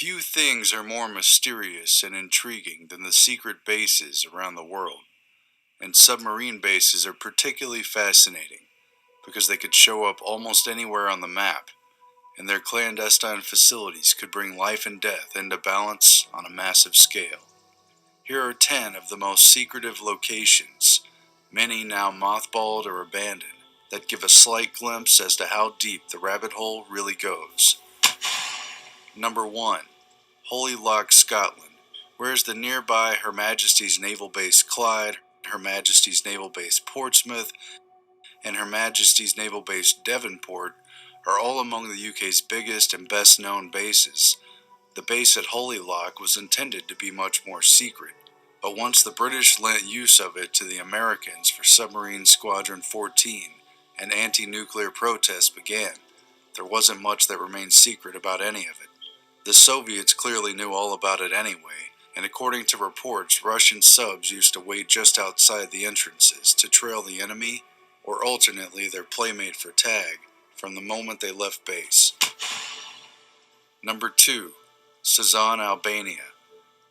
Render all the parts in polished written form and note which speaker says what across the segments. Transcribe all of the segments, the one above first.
Speaker 1: Few things are more mysterious and intriguing than the secret bases around the world, and submarine bases are particularly fascinating because they could show up almost anywhere on the map, and their clandestine facilities could bring life and death into balance on a massive scale. Here are 10 of the most secretive locations, many now mothballed or abandoned, that give a slight glimpse as to how deep the rabbit hole really goes. Number 1. Holy Loch, Scotland. Whereas the nearby Her Majesty's Naval Base Clyde, Her Majesty's Naval Base Portsmouth, and Her Majesty's Naval Base Devonport are all among the UK's biggest and best known bases, the base at Holy Loch was intended to be much more secret. But once the British lent use of it to the Americans for Submarine Squadron 14 and anti-nuclear protests began, there wasn't much that remained secret about any of it. The Soviets clearly knew all about it anyway, and according to reports, Russian subs used to wait just outside the entrances to trail the enemy, or alternately their playmate for tag, from the moment they left base. Number 2. Sazan, Albania.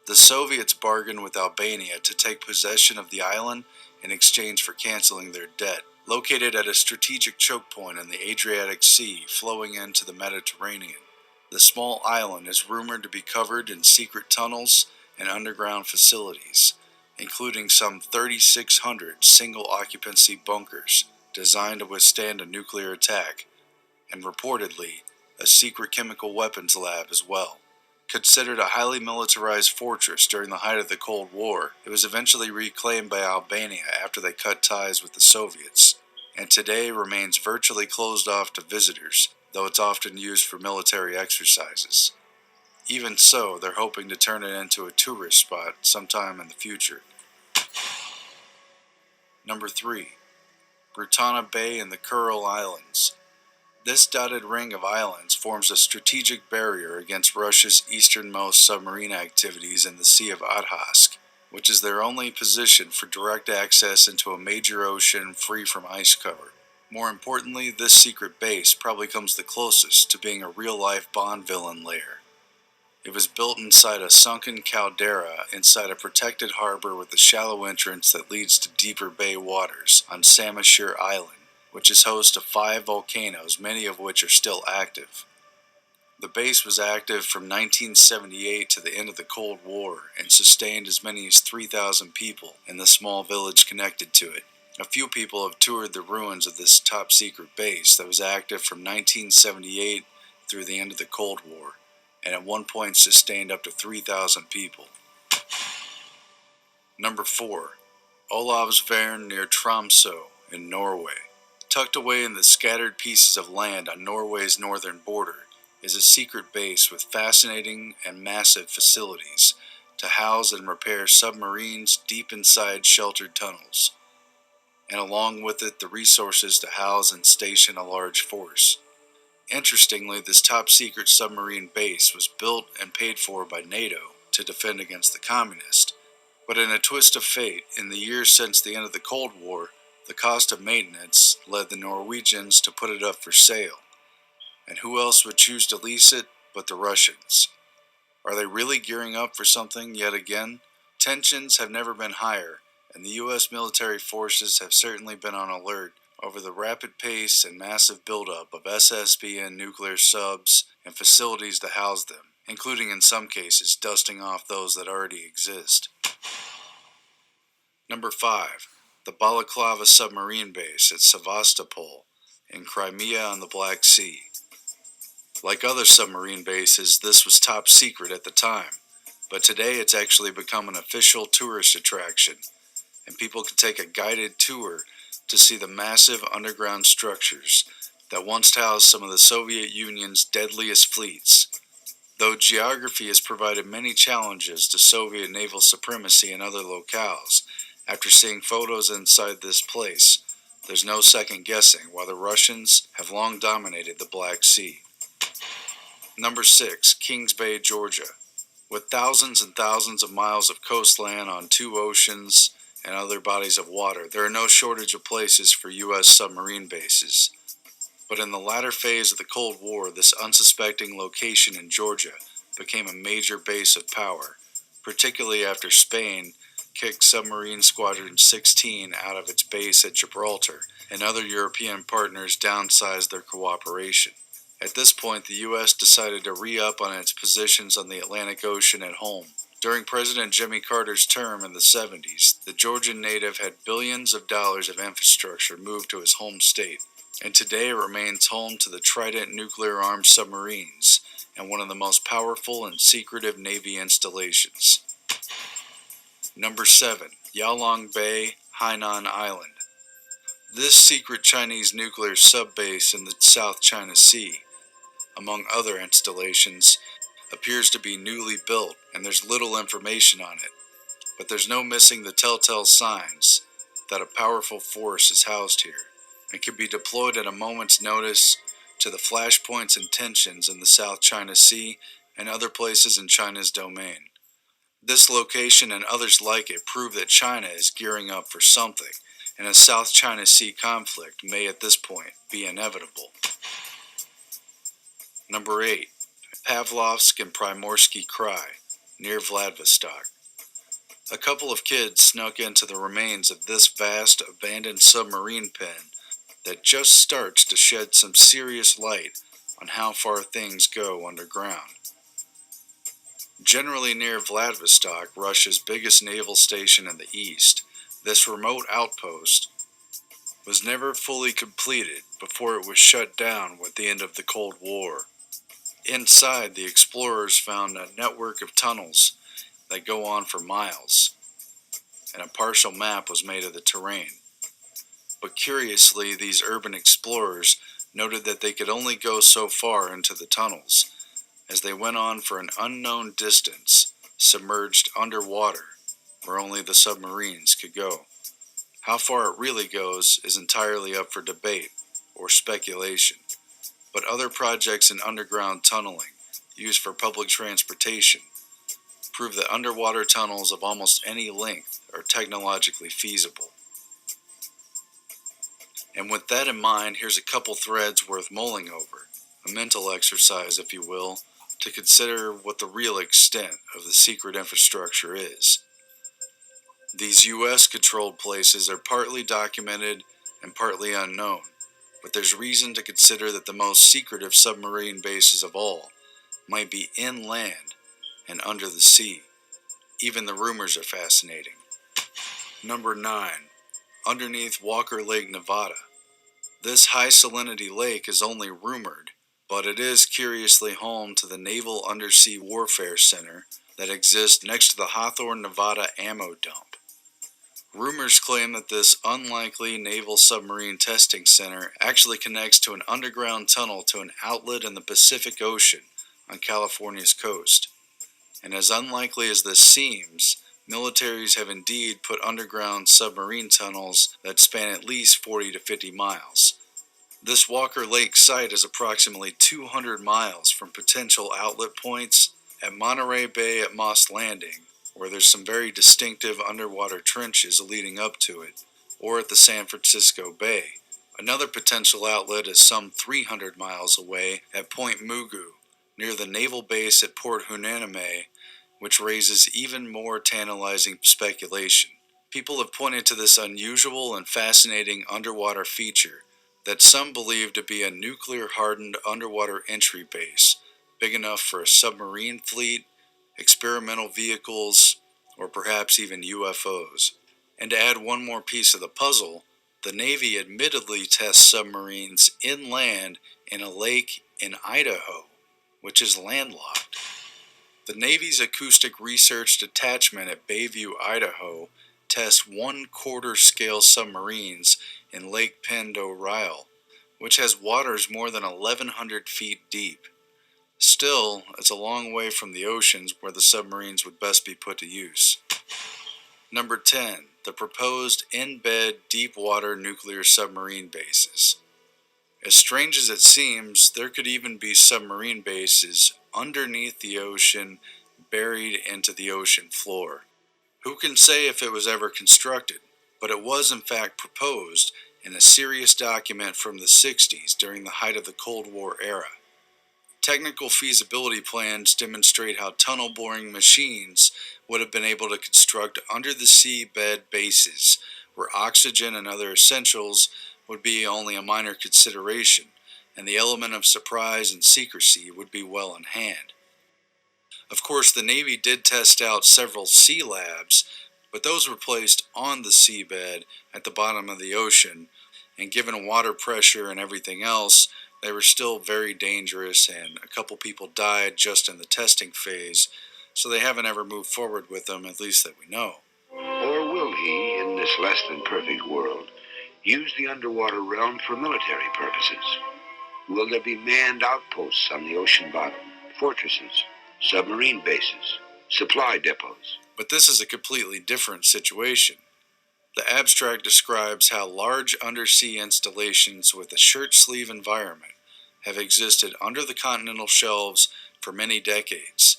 Speaker 1: The Soviets bargained with Albania to take possession of the island in exchange for canceling their debt. Located at a strategic choke point in the Adriatic Sea flowing into the Mediterranean, the small island is rumored to be covered in secret tunnels and underground facilities, including some 3,600 single-occupancy bunkers designed to withstand a nuclear attack, and reportedly a secret chemical weapons lab as well. Considered a highly militarized fortress during the height of the Cold War, it was eventually reclaimed by Albania after they cut ties with the Soviets, and today remains virtually closed off to visitors, though it's often used for military exercises. Even so, they're hoping to turn it into a tourist spot sometime in the future. Number 3. Brutana Bay and the Kuril Islands. This dotted ring of islands forms a strategic barrier against Russia's easternmost submarine activities in the Sea of Okhotsk, which is their only position for direct access into a major ocean free from ice cover. More importantly, this secret base probably comes the closest to being a real-life Bond villain lair. It was built inside a sunken caldera inside a protected harbor with a shallow entrance that leads to deeper bay waters on Samashir Island, which is host to 5 volcanoes, many of which are still active. The base was active from 1978 to the end of the Cold War and sustained as many as 3,000 people in the small village connected to it. A few people have toured the ruins of this top-secret base that was active from 1978 through the end of the Cold War, and at one point sustained up to 3,000 people. Number 4. Olavsvern near Tromsø in Norway. Tucked away in the scattered pieces of land on Norway's northern border is a secret base with fascinating and massive facilities to house and repair submarines deep inside sheltered tunnels, and along with it the resources to house and station a large force. Interestingly, this top-secret submarine base was built and paid for by NATO to defend against the communists, but in a twist of fate, in the years since the end of the Cold War, the cost of maintenance led the Norwegians to put it up for sale. And who else would choose to lease it but the Russians? Are they really gearing up for something yet again? Tensions have never been higher, and the U.S. military forces have certainly been on alert over the rapid pace and massive buildup of SSBN nuclear subs and facilities to house them, including in some cases dusting off those that already exist. Number 5. The Balaclava submarine base at Sevastopol in Crimea on the Black Sea. Like other submarine bases, this was top secret at the time, but today it's actually become an official tourist attraction, and people can take a guided tour to see the massive underground structures that once housed some of the Soviet Union's deadliest fleets. Though geography has provided many challenges to Soviet naval supremacy in other locales, after seeing photos inside this place, there's no second guessing why the Russians have long dominated the Black Sea. Number 6. Kings Bay, Georgia. With thousands and thousands of miles of coastline on 2 oceans and other bodies of water, there are no shortage of places for U.S. submarine bases. But in the latter phase of the Cold War, this unsuspecting location in Georgia became a major base of power, particularly after Spain kicked Submarine Squadron 16 out of its base at Gibraltar, and other European partners downsized their cooperation. At this point, the U.S. decided to re-up on its positions on the Atlantic Ocean at home. During President Jimmy Carter's term in the 70s, the Georgian native had billions of dollars of infrastructure moved to his home state, and today it remains home to the Trident nuclear-armed submarines and one of the most powerful and secretive Navy installations. Number 7. Yalong Bay, Hainan Island. This secret Chinese nuclear subbase in the South China Sea, among other installations, appears to be newly built, and there's little information on it. But there's no missing the telltale signs that a powerful force is housed here, and can be deployed at a moment's notice to the flashpoints and tensions in the South China Sea and other places in China's domain. This location and others like it prove that China is gearing up for something, and a South China Sea conflict may at this point be inevitable. Number 8. Pavlovsk and Primorsky Krai, near Vladivostok. A couple of kids snuck into the remains of this vast, abandoned submarine pen that just starts to shed some serious light on how far things go underground. Generally near Vladivostok, Russia's biggest naval station in the east, this remote outpost was never fully completed before it was shut down with the end of the Cold War. Inside, the explorers found a network of tunnels that go on for miles, and a partial map was made of the terrain. But curiously, these urban explorers noted that they could only go so far into the tunnels, as they went on for an unknown distance, submerged underwater, where only the submarines could go. How far it really goes is entirely up for debate or speculation, but other projects in underground tunneling, used for public transportation, prove that underwater tunnels of almost any length are technologically feasible. And with that in mind, here's a couple threads worth mulling over, a mental exercise, if you will, to consider what the real extent of the secret infrastructure is. These U.S.-controlled places are partly documented and partly unknown, but there's reason to consider that the most secretive submarine bases of all might be inland and under the sea. Even the rumors are fascinating. Number 9. Underneath Walker Lake, Nevada. This high salinity lake is only rumored, but it is curiously home to the Naval Undersea Warfare Center that exists next to the Hawthorne, Nevada ammo dump. Rumors claim that this unlikely naval submarine testing center actually connects to an underground tunnel to an outlet in the Pacific Ocean on California's coast. And as unlikely as this seems, militaries have indeed put underground submarine tunnels that span at least 40 to 50 miles. This Walker Lake site is approximately 200 miles from potential outlet points at Monterey Bay at Moss Landing, where there's some very distinctive underwater trenches leading up to it, or at the San Francisco Bay. Another potential outlet is some 300 miles away at Point Mugu, near the naval base at Port Hueneme, which raises even more tantalizing speculation. People have pointed to this unusual and fascinating underwater feature that some believe to be a nuclear-hardened underwater entry base, big enough for a submarine fleet, experimental vehicles, or perhaps even UFOs. And to add one more piece of the puzzle, the Navy admittedly tests submarines inland in a lake in Idaho, which is landlocked. The Navy's Acoustic Research Detachment at Bayview, Idaho, tests 1/4 scale submarines in Lake Pend Oreille, which has waters more than 1,100 feet deep. Still, it's a long way from the oceans where the submarines would best be put to use. Number 10. The proposed in-bed deep-water nuclear submarine bases. As strange as it seems, there could even be submarine bases underneath the ocean, buried into the ocean floor. Who can say if it was ever constructed, but it was in fact proposed in a serious document from the 60s during the height of the Cold War era. Technical feasibility plans demonstrate how tunnel boring machines would have been able to construct under the seabed bases, where oxygen and other essentials would be only a minor consideration, and the element of surprise and secrecy would be well in hand. Of course, the Navy did test out several sea labs, but those were placed on the seabed at the bottom of the ocean, and given water pressure and everything else, they were still very dangerous, and a couple people died just in the testing phase, so they haven't ever moved forward with them, at least that we know.
Speaker 2: Or will he, in this less than perfect world, use the underwater realm for military purposes? Will there be manned outposts on the ocean bottom, fortresses, submarine bases, supply depots?
Speaker 1: But this is a completely different situation. The abstract describes how large undersea installations with a shirt sleeve environment have existed under the continental shelves for many decades.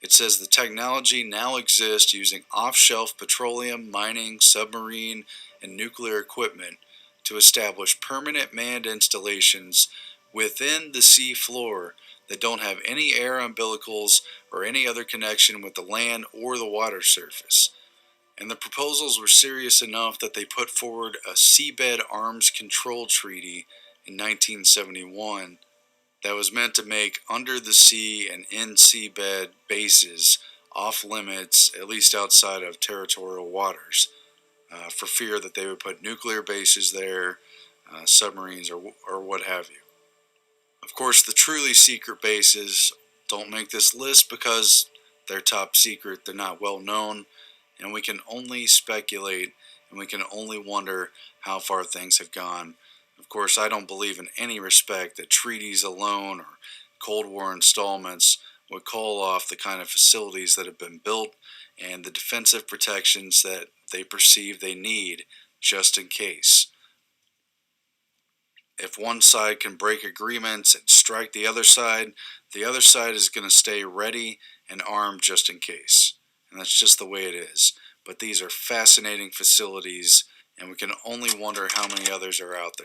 Speaker 1: It says the technology now exists using off-shelf petroleum, mining, submarine, and nuclear equipment to establish permanent manned installations within the sea floor that don't have any air umbilicals or any other connection with the land or the water surface. And the proposals were serious enough that they put forward a Seabed Arms Control Treaty in 1971 that was meant to make under the sea and in seabed bases off limits, at least outside of territorial waters, for fear that they would put nuclear bases there, submarines, or what have you. Of course, the truly secret bases don't make this list because they're top secret, they're not well known, and we can only speculate and we can only wonder how far things have gone. Of course, I don't believe in any respect that treaties alone or Cold War installments would call off the kind of facilities that have been built and the defensive protections that they perceive they need just in case. If one side can break agreements and strike the other side is going to stay ready and armed just in case. And that's just the way it is. But these are fascinating facilities, and we can only wonder how many others are out there.